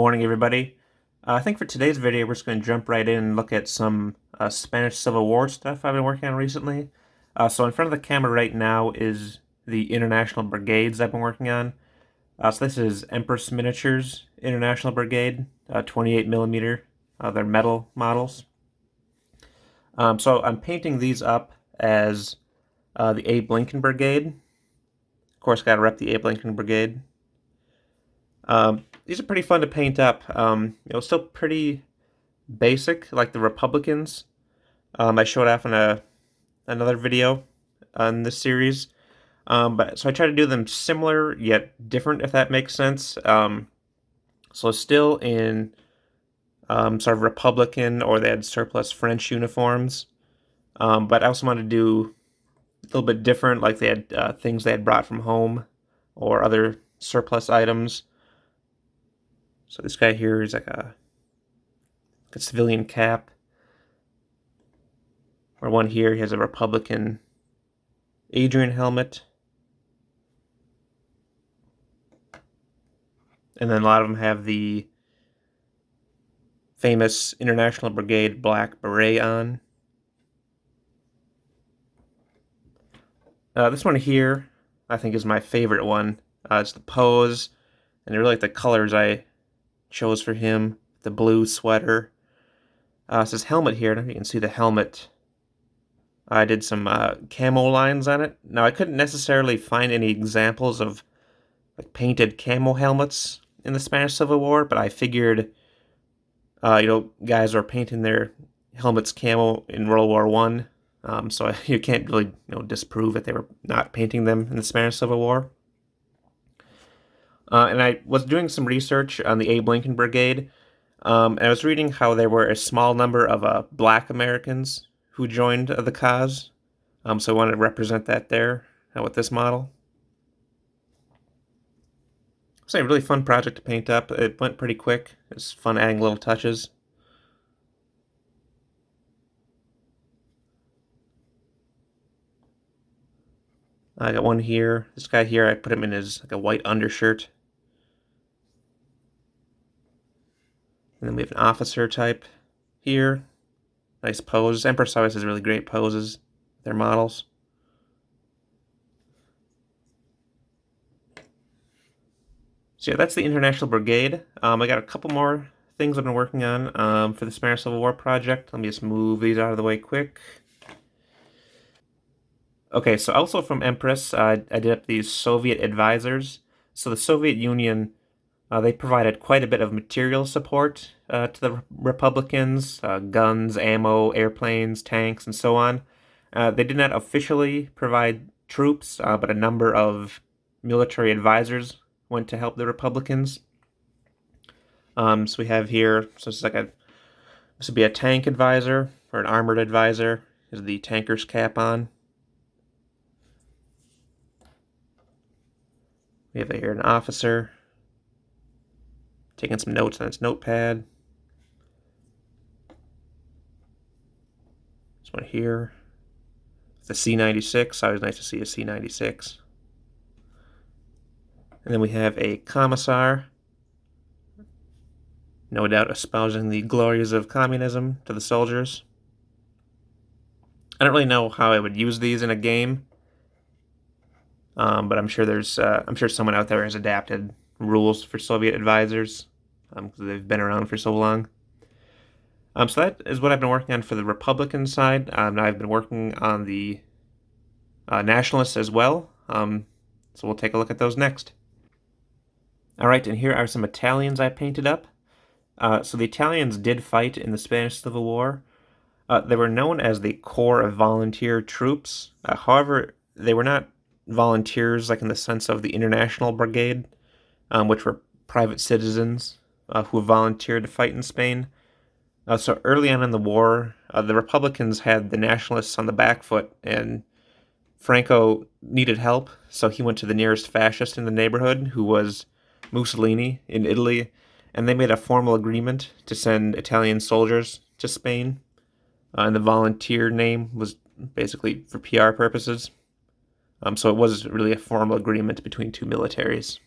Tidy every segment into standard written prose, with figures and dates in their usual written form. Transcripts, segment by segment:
Morning, everybody. I think for today's video, we're just going to jump right in and look at some Spanish Civil War stuff I've been working on recently. So in front of the camera right now is the International Brigades I've been working on. So this is Empress Miniatures International Brigade, 28 millimeter. They're metal models. So I'm painting these up as the Abe Lincoln Brigade. Of course, got to rep the Abe Lincoln Brigade. These are pretty fun to paint up. Still pretty basic, like the Republicans. I showed off in another video on this series. But so I try to do them similar yet different, if that makes sense. So still in sort of Republican, or they had surplus French uniforms. But I also wanted to do a little bit different, like they had things they had brought from home or other surplus items. So this guy here is like a civilian cap. Or one here, he has a Republican Adrian helmet. And then a lot of them have the famous International Brigade black beret on. This one here, I think, is my favorite one. It's the pose, and I really like the colors I chose for him. The blue sweater. It's his helmet here. I don't know if you can see the helmet. I did some camo lines on it. Now, I couldn't necessarily find any examples of like painted camo helmets in the Spanish Civil War, but I figured, guys were painting their helmets camo in World War I, so you can't really disprove that they were not painting them in the Spanish Civil War. And I was doing some research on the Abe Lincoln Brigade, and I was reading how there were a small number of black Americans who joined the cause, so I wanted to represent that there with this model. It's a really fun project to paint up. It went pretty quick. It's fun adding little touches. I got one here. This guy here, I put him in his like a white undershirt. And then we have an officer type here. Nice pose. Empress always has really great poses. Their models. So yeah, that's the International Brigade. I got a couple more things I've been working on for the Spanish Civil War project. Let me just move these out of the way quick. Okay, so also from Empress, I did up these Soviet advisors. So the Soviet Union, they provided quite a bit of material support to the Republicans, guns, ammo, airplanes, tanks, and so on. They did not officially provide troops, but a number of military advisors went to help the Republicans. So we have here, so this would be a tank advisor, or an armored advisor. Is the tanker's cap on. We have here an officer taking some notes on his notepad. This one here, it's the C-96. Always nice to see a C-96. And then we have a commissar, no doubt espousing the glories of communism to the soldiers. I don't really know how I would use these in a game, but I'm sure someone out there has adapted rules for Soviet advisors because they've been around for so long. So that is what I've been working on for the Republican side. Now I've been working on the nationalists as well. So we'll take a look at those next. All right, and here are some Italians I painted up. So the Italians did fight in the Spanish Civil War. They were known as the Corps of Volunteer Troops. However, they were not volunteers like in the sense of the International Brigade, which were private citizens who volunteered to fight in Spain. So early on in the war, the Republicans had the nationalists on the back foot, and Franco needed help, so he went to the nearest fascist in the neighborhood, who was Mussolini in Italy, and they made a formal agreement to send Italian soldiers to Spain. And the volunteer name was basically for PR purposes. So it was really a formal agreement between two militaries.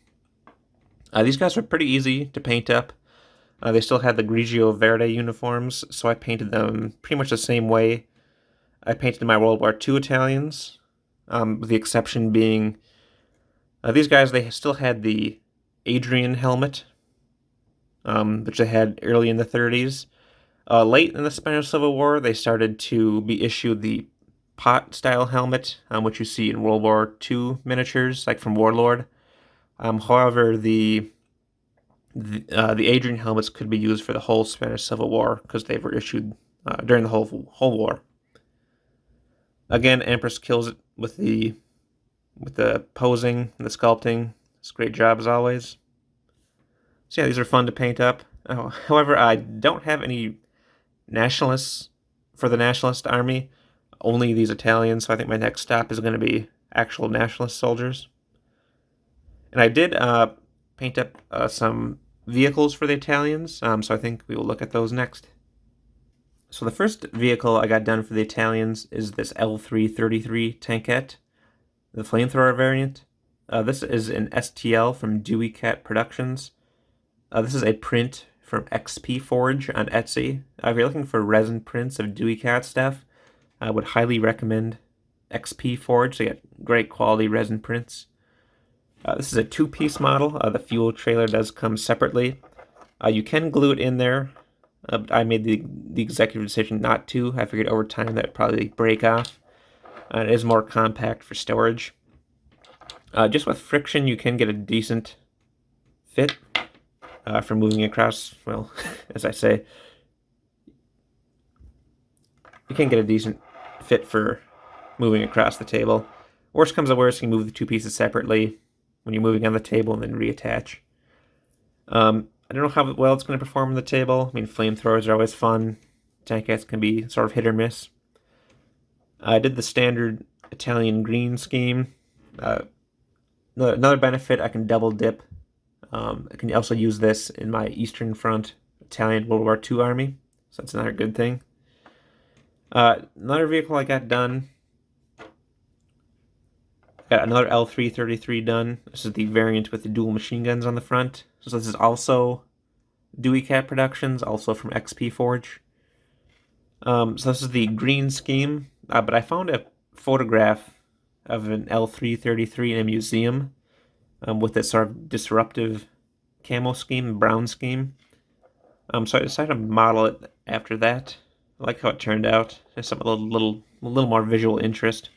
These guys were pretty easy to paint up. They still had the Grigio Verde uniforms, so I painted them pretty much the same way I painted my World War II Italians, with the exception being these guys, they still had the Adrian helmet, which they had early in the 30s. Late in the Spanish Civil War, they started to be issued the pot-style helmet, which you see in World War II miniatures, like from Warlord. However, the Adrian helmets could be used for the whole Spanish Civil War because they were issued during the whole war. Again, Empress kills it with the posing and the sculpting. It's a great job as always. So yeah, these are fun to paint up. However, I don't have any nationalists for the nationalist army. Only these Italians. So I think my next stop is going to be actual nationalist soldiers. And I did paint up some vehicles for the Italians. So I think we will look at those next. So the first vehicle I got done for the Italians is this L333 tankette, the flamethrower variant. This is an STL from Dewey Cat Productions. This is a print from XP Forge on Etsy. If you're looking for resin prints of Dewey Cat stuff, I would highly recommend XP Forge. They get great quality resin prints. This is a two-piece model. The fuel trailer does come separately. You can glue it in there, but I made the executive decision not to. I figured over time that would probably break off. It is more compact for storage. Just with friction, you can get a decent fit for moving across. Well, as I say, you can get a decent fit for moving across the table. Worst comes to worst, you can move the two pieces separately when you're moving on the table and then reattach. I don't know how well it's going to perform on the table. I mean, flamethrowers are always fun. Tankettes can be sort of hit or miss. I did the standard Italian green scheme. Another benefit, I can double dip. I can also use this in my Eastern Front Italian World War II army, so that's another good thing. Another vehicle I got done. Got another L333 done. This is the variant with the dual machine guns on the front. So this is also Dewey Cat Productions, also from XP Forge. So this is the green scheme, but I found a photograph of an L333 in a museum with this sort of disruptive camo scheme, brown scheme. So I decided to model it after that. I like how it turned out. There's some little more visual interest.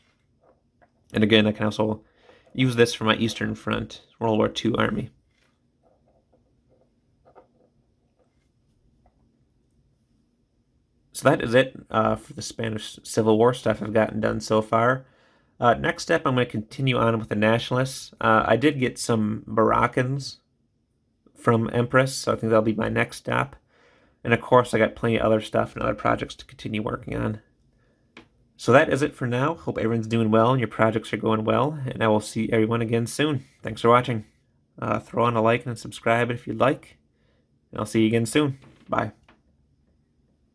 And again, I can also use this for my Eastern Front World War II army. So that is it for the Spanish Civil War stuff I've gotten done so far. Next step, I'm going to continue on with the Nationalists. I did get some Moroccans from Empress, so I think that'll be my next stop. And of course, I got plenty of other stuff and other projects to continue working on. So that is it for now. Hope everyone's doing well and your projects are going well, and I will see everyone again soon. Thanks for watching. Throw on a like and subscribe if you'd like, and I'll see you again soon. Bye.